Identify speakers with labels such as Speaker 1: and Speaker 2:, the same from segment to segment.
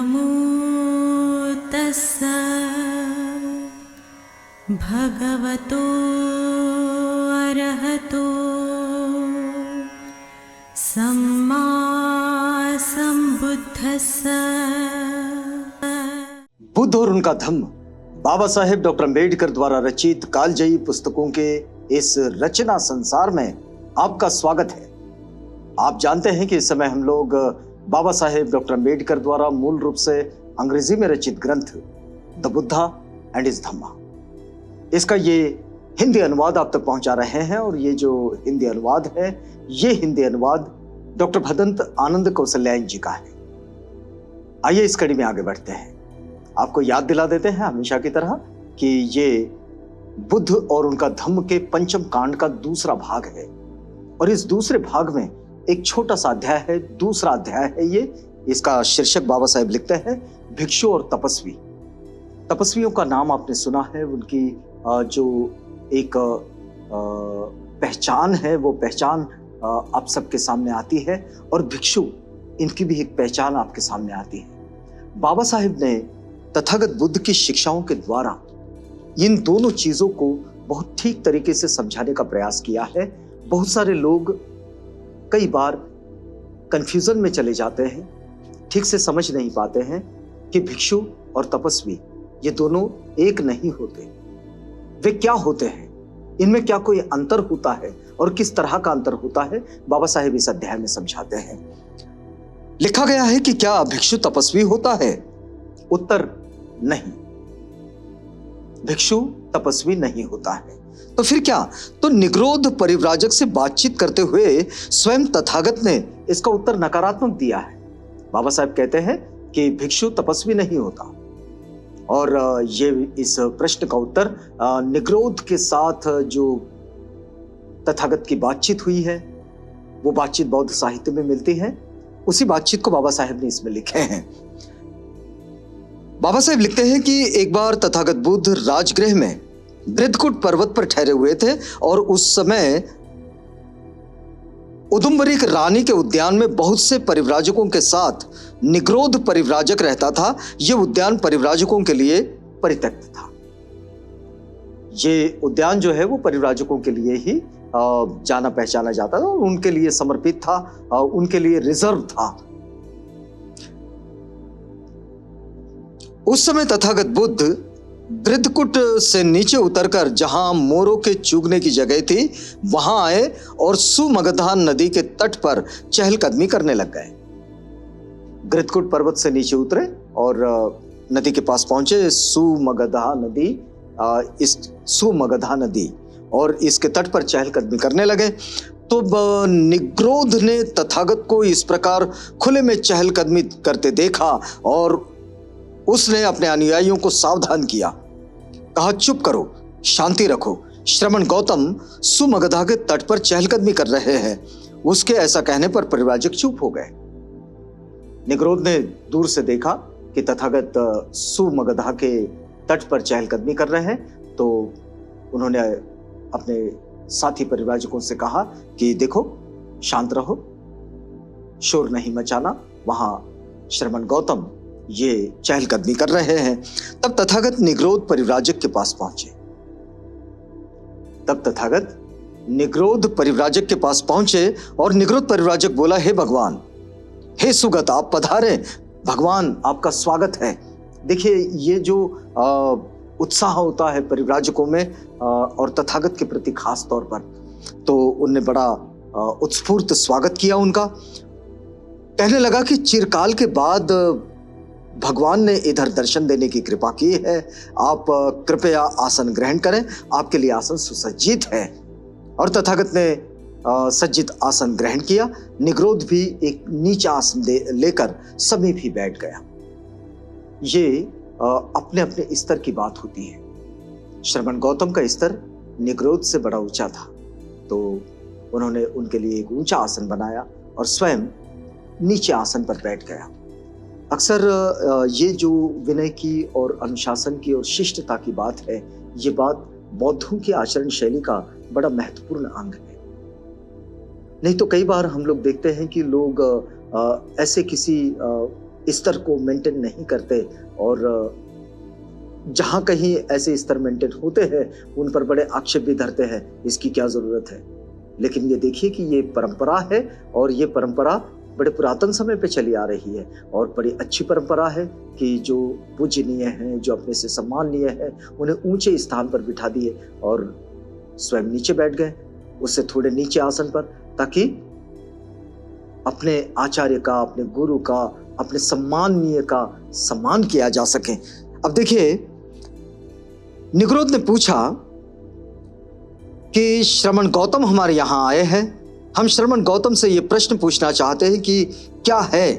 Speaker 1: नमो तस्स भगवतो अरहतो सम्मा संबुद्धस्स।
Speaker 2: बुद्ध और उनका धम्म बाबा साहेब डॉक्टर अम्बेडकर द्वारा रचित कालजयी पुस्तकों के इस रचना संसार में आपका स्वागत है। आप जानते हैं कि इस समय हम लोग बाबा साहेब डॉक्टर अम्बेडकर द्वारा मूल रूप से अंग्रेजी में रचित ग्रंथ द बुद्धा एंड हिज धम्मा, इसका ये हिंदी अनुवाद आप तक पहुंचा रहे हैं। और ये जो हिंदी अनुवाद है, ये हिंदी अनुवाद डॉक्टर भदंत आनंद कौशल्यायन जी का है। आइए इस कड़ी में आगे बढ़ते हैं। आपको याद दिला देते हैं हमेशा की तरह कि ये बुद्ध और उनका धम्म के पंचम कांड का दूसरा भाग है। और इस दूसरे भाग में एक छोटा सा अध्याय है, दूसरा अध्याय है ये। इसका शीर्षक बाबा साहेब लिखते हैं भिक्षु और तपस्वी। तपस्वियों का नाम आपने सुना है, उनकी जो एक पहचान है वो पहचान आप सबके सामने आती है, और भिक्षु इनकी भी एक पहचान आपके सामने आती है। बाबा साहेब ने तथागत बुद्ध की शिक्षाओं के द्वारा इन दोनों चीजों को बहुत ठीक तरीके से समझाने का प्रयास किया है। बहुत सारे लोग कई बार कंफ्यूजन में चले जाते हैं, ठीक से समझ नहीं पाते हैं कि भिक्षु और तपस्वी ये दोनों एक नहीं होते। वे क्या होते हैं, इनमें क्या कोई अंतर होता है और किस तरह का अंतर होता है, बाबा साहेब इस अध्याय में समझाते हैं। लिखा गया है कि क्या भिक्षु तपस्वी होता है? उत्तर नहीं, भिक्षु तपस्वी नहीं होता है। तो फिर क्या? तो निग्रोध परिव्राजक से बातचीत करते हुए स्वयं तथागत ने इसका उत्तर नकारात्मक दिया है। बाबा साहब कहते हैं कि भिक्षु तपस्वी नहीं होता, और ये इस प्रश्न का उत्तर निग्रोध के साथ जो तथागत की बातचीत हुई है, वो बातचीत बौद्ध साहित्य में मिलती है। उसी बातचीत को बाबा साहब ने इसमें लिखे हैं। बाबा साहब लिखते हैं कि एक बार तथागत बुद्ध राजगृह में बृहदकुट पर्वत पर ठहरे हुए थे, और उस समय उदुम्बरिक रानी के उद्यान में बहुत से परिव्राजकों के साथ निग्रोध परिव्राजक रहता था। यह उद्यान परिव्राजकों के लिए परित्यक्त था। ये उद्यान जो है वो परिव्राजकों के लिए ही जाना पहचाना जाता था, और उनके लिए समर्पित था, उनके लिए रिजर्व था। उस समय तथागत बुद्ध बृहदकुट से नीचे उतरकर जहां मोरों के चुगने की जगह थी वहां आए और सुमगधा नदी के तट पर चहलकदमी करने लग गए। बृहदकुट पर्वत से नीचे उतरे और नदी के पास पहुंचे। सुमगधा नदी, इस सुमगधा नदी और इसके तट पर चहलकदमी करने लगे। तो निग्रोध ने तथागत को इस प्रकार खुले में चहलकदमी करते देखा, और उसने अपने अनुयायियों को सावधान किया। कहा, चुप करो, शांति रखो, श्रमण गौतम सुमगधा के तट पर चहलकदमी कर रहे हैं। उसके ऐसा कहने पर परिव्राजक चुप हो गए। निग्रोध ने दूर से देखा कि तथागत सुमगधा के तट पर चहलकदमी कर रहे हैं, तो उन्होंने अपने साथी परिव्राजकों से कहा कि देखो, शांत रहो, शोर नहीं मचाना, वहां श्रमण गौतम ये चहलकदमी कर रहे हैं। तब तथागत निग्रोध परिव्राजक के पास पहुंचे। और निग्रोध परिव्राजक बोला, हे भगवान, हे सुगत, आप पधारे, भगवान आपका स्वागत है। देखिए, ये जो उत्साह होता है परिव्राजकों में और तथागत के प्रति खास तौर पर, तो उनने बड़ा उत्स्फूर्त स्वागत किया उनका। कहने लगा कि चिरकाल के बाद भगवान ने इधर दर्शन देने की कृपा की है, आप कृपया आसन ग्रहण करें, आपके लिए आसन सुसज्जित है। और तथागत ने सज्जित आसन ग्रहण किया। निग्रोध भी एक नीचा आसन लेकर समीप ही बैठ गया। ये अपने अपने स्तर की बात होती है। श्रमण गौतम का स्तर निग्रोध से बड़ा ऊंचा था, तो उन्होंने उनके लिए एक ऊंचा आसन बनाया और स्वयं नीचे आसन पर बैठ गया। अक्सर ये जो विनय की और अनुशासन की और शिष्टता की बात है, ये बात बौद्धों की आचरण शैली का बड़ा महत्वपूर्ण अंग है। नहीं तो कई बार हम लोग देखते हैं कि लोग ऐसे किसी स्तर को मेंटेन नहीं करते, और जहां कहीं ऐसे स्तर मेंटेन होते हैं उन पर बड़े आक्षेप भी धरते हैं, इसकी क्या जरूरत है। लेकिन ये देखिए कि ये परंपरा है, और ये परंपरा बड़े पुरातन समय पे चली आ रही है, और बड़ी अच्छी परंपरा है कि जो पूजनीय हैं, जो अपने से सम्माननीय है, उन्हें ऊंचे स्थान पर बिठा दिए और स्वयं नीचे बैठ गए, उससे थोड़े नीचे आसन पर, ताकि अपने आचार्य का, अपने गुरु का, अपने सम्माननीय का सम्मान किया जा सके। अब देखिए, निग्रोध ने पूछा कि श्रमण गौतम हमारे यहां आए हैं, हम श्रमण गौतम से ये प्रश्न पूछना चाहते हैं कि क्या है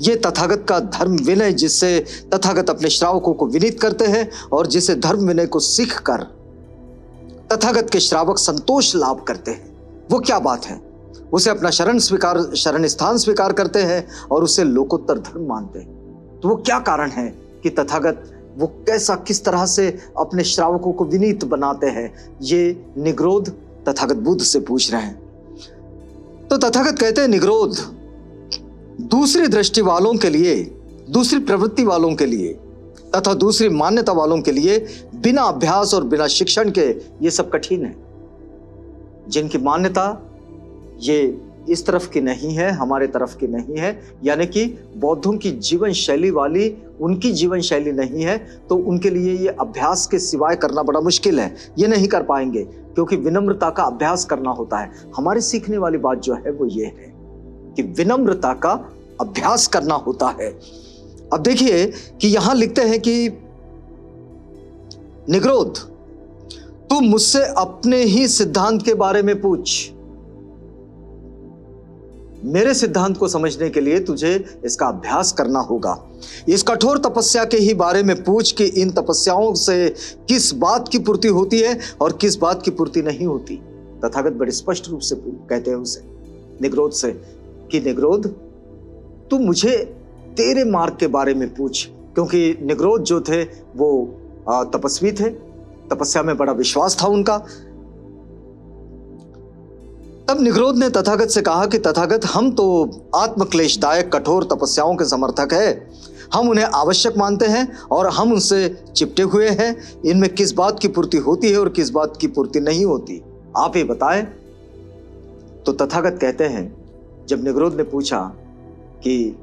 Speaker 2: ये तथागत का धर्म विनय, जिससे तथागत अपने श्रावकों को विनीत करते हैं और जिसे धर्म विनय को सीख कर तथागत के श्रावक संतोष लाभ करते हैं, वो क्या बात है। उसे अपना शरण स्थान स्वीकार करते हैं और उसे लोकोत्तर धर्म मानते हैं। तो वो क्या कारण है कि तथागत वो किस तरह से अपने श्रावकों को विनीत बनाते हैं, ये निग्रोध तथागत बुद्ध से पूछ रहे हैं। तो तथागत कहते हैं, निग्रोध, दूसरी दृष्टि वालों के लिए, दूसरी प्रवृत्ति वालों के लिए तथा दूसरी मान्यता वालों के लिए बिना अभ्यास और बिना शिक्षण के ये सब कठिन है। जिनकी मान्यता ये इस तरफ की नहीं है, हमारे तरफ की नहीं है, यानी कि बौद्धों की जीवन शैली वाली उनकी जीवन शैली नहीं है, तो उनके लिए ये अभ्यास के सिवाय करना बड़ा मुश्किल है। ये नहीं कर पाएंगे, क्योंकि विनम्रता का अभ्यास करना होता है। हमारी सीखने वाली बात जो है वो ये है कि विनम्रता का अभ्यास करना होता है। अब देखिए कि यहां लिखते हैं कि निग्रोध, तू मुझसे अपने ही सिद्धांत के बारे में पूछ। मेरे सिद्धांत को समझने के लिए तुझे इसका अभ्यास करना होगा। इस कठोर तपस्या के ही बारे में पूछ कि इन तपस्याओं से किस बात की पूर्ति होती है और किस बात की पूर्ति नहीं होती। तथागत बड़े स्पष्ट रूप से कहते हैं उसे, निग्रोध से, कि निग्रोध, तू मुझे तेरे मार्ग के बारे में पूछ। क्योंकि निग्रोध जो थे वो तपस्वी थे, तपस्या में बड़ा विश्वास था उनका। तब निग्रोध ने तथागत से कहा कि तथागत, हम तो आत्मक्लेशदायक कठोर तपस्याओं के समर्थक हैं, हम उन्हें आवश्यक मानते हैं और हम उनसे चिपटे हुए हैं। इनमें किस बात की पूर्ति होती है और किस बात की पूर्ति नहीं होती, आप ये बताएं। तो तथागत कहते हैं, जब निग्रोध ने पूछा कि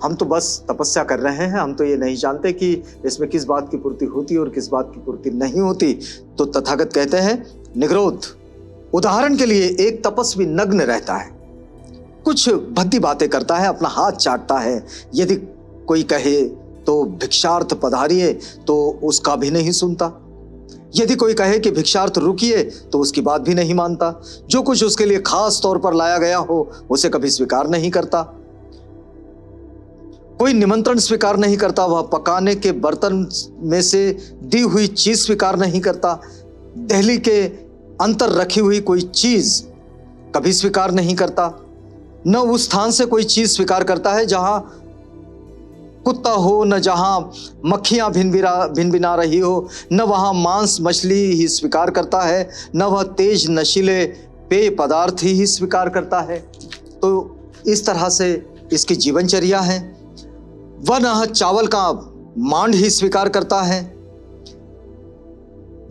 Speaker 2: हम तो बस तपस्या कर रहे हैं, हम तो ये नहीं जानते कि इसमें किस बात की पूर्ति होती और किस बात की पूर्ति नहीं होती, तो तथागत कहते हैं, निग्रोध, उदाहरण के लिए एक तपस्वी नग्न रहता है, कुछ भद्दी बातें करता है, अपना हाथ चाटता है। यदि कोई कहे तो भिक्षार्थ पधारिए तो उसका भी नहीं सुनता। यदि कोई कहे कि भिक्षार्थ रुकिए तो उसकी बात भी नहीं मानता। जो कुछ उसके लिए खास तौर पर लाया गया हो उसे कभी स्वीकार नहीं करता। कोई निमंत्रण स्वीकार नहीं करता, वह पकाने के बर्तन में से दी हुई चीज स्वीकार नहीं करता। दहली के अंतर रखी हुई कोई चीज कभी स्वीकार नहीं करता। न उस स्थान से कोई चीज स्वीकार करता है जहां कुत्ता हो, न जहां मक्खियां भिनभिना रही हो, न वहां मांस मछली ही स्वीकार करता है, न वह तेज नशीले पेय पदार्थ ही स्वीकार करता है। तो इस तरह से इसकी जीवनचर्या है। वह न चावल का मांड ही स्वीकार करता है।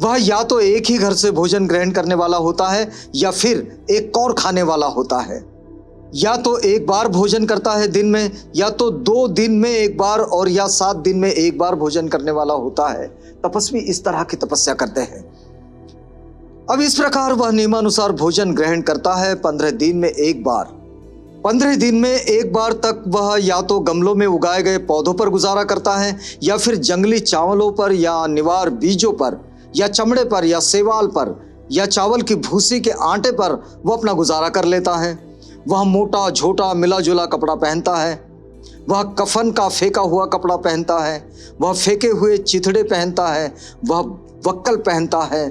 Speaker 2: वह या तो एक ही घर से भोजन ग्रहण करने वाला होता है या फिर एक और खाने वाला होता है। या तो एक बार भोजन करता है दिन में, या तो 2 दिन में एक बार, और या 7 दिन में एक बार भोजन करने वाला होता है। तपस्वी इस तरह की तपस्या करते हैं। अब इस प्रकार वह नियमानुसार भोजन ग्रहण करता है 15 दिन में एक बार। 15 दिन में एक बार तक वह या तो गमलों में उगाए गए पौधों पर गुजारा करता है, या फिर जंगली चावलों पर, या निवार बीजों पर, या चमड़े पर, या सेवाल पर, या चावल की भूसी के आटे पर वह अपना गुजारा कर लेता है। वह मोटा झोटा मिला जुला कपड़ा पहनता है। वह कफन का फेंका हुआ कपड़ा पहनता है। वह फेंके हुए चिथड़े पहनता है। वह वक्कल पहनता है।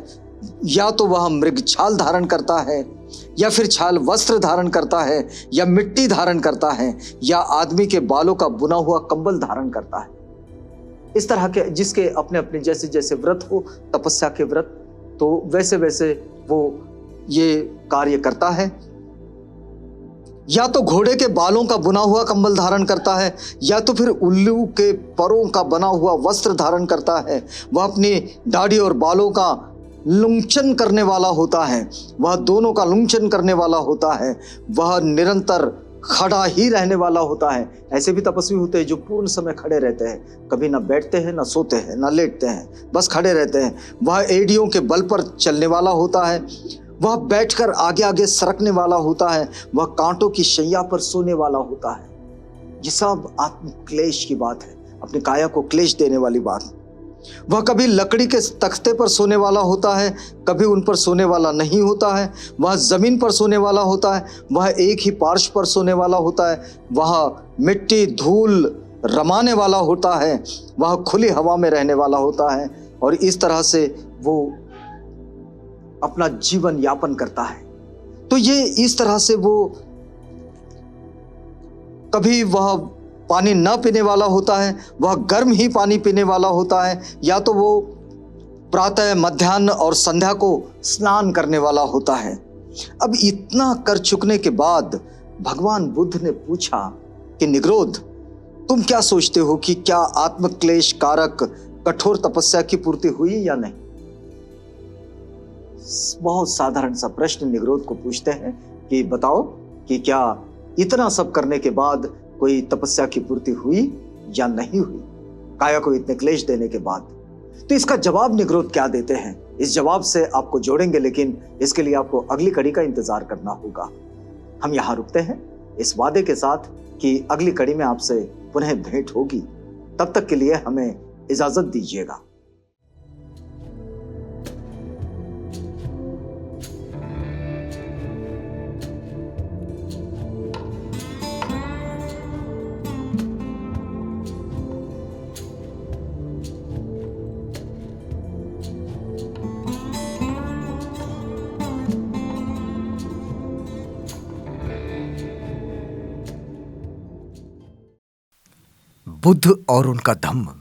Speaker 2: या तो वह मृग छाल धारण करता है, या फिर छाल वस्त्र धारण करता है, या मिट्टी धारण करता है, या आदमी के बालों का बुना हुआ कंबल धारण करता है। इस तरह के जिसके अपने अपने जैसे जैसे व्रत हो, तपस्या के व्रत, तो वैसे वैसे वो ये कार्य करता है। या तो घोड़े के बालों का बुना हुआ कंबल धारण करता है, या तो फिर उल्लू के परों का बना हुआ वस्त्र धारण करता है। वह अपनी दाढ़ी और बालों का लुंचन करने वाला होता है, वह दोनों का लुंचन करने वाला होता है। वह निरंतर खड़ा ही रहने वाला होता है। ऐसे भी तपस्वी होते हैं जो पूर्ण समय खड़े रहते हैं, कभी ना बैठते हैं, ना सोते हैं, ना लेटते हैं, बस खड़े रहते हैं। वह एड़ियों के बल पर चलने वाला होता है, वह बैठकर आगे आगे सरकने वाला होता है, वह कांटों की शैया पर सोने वाला होता है। ये सब आत्म क्लेश की बात है, अपनी काया को क्लेश देने वाली बात। वह कभी लकड़ी के तख्ते पर सोने वाला होता है, कभी उन पर सोने वाला नहीं होता है। वह जमीन पर सोने वाला होता है, वह एक ही पार्श्व पर सोने वाला होता है। वह मिट्टी धूल रमाने वाला होता है, वह खुली हवा में रहने वाला होता है। और इस तरह से वो अपना जीवन यापन करता है। तो ये इस तरह से वो कभी वह पानी न पीने वाला होता है, वह गर्म ही पानी पीने वाला होता है, या तो वो प्रातः मध्याह्न और संध्या को स्नान करने वाला होता है। अब इतना कर चुकने के बाद भगवान बुद्ध ने पूछा कि निग्रोध, तुम क्या सोचते हो कि क्या आत्मक्लेश कारक कठोर तपस्या की पूर्ति हुई या नहीं? बहुत साधारण सा प्रश्न निग्रोध को पूछते हैं कि बताओ कि क्या इतना सब करने के बाद कोई तपस्या की पूर्ति हुई या नहीं हुई, काया को इतने क्लेश देने के बाद। तो इसका जवाब निग्रोध क्या देते हैं, इस जवाब से आपको जोड़ेंगे, लेकिन इसके लिए आपको अगली कड़ी का इंतजार करना होगा। हम यहां रुकते हैं इस वादे के साथ कि अगली कड़ी में आपसे पुनः भेंट होगी। तब तक के लिए हमें इजाजत दीजिएगा।
Speaker 3: बुद्ध और उनका धम्म।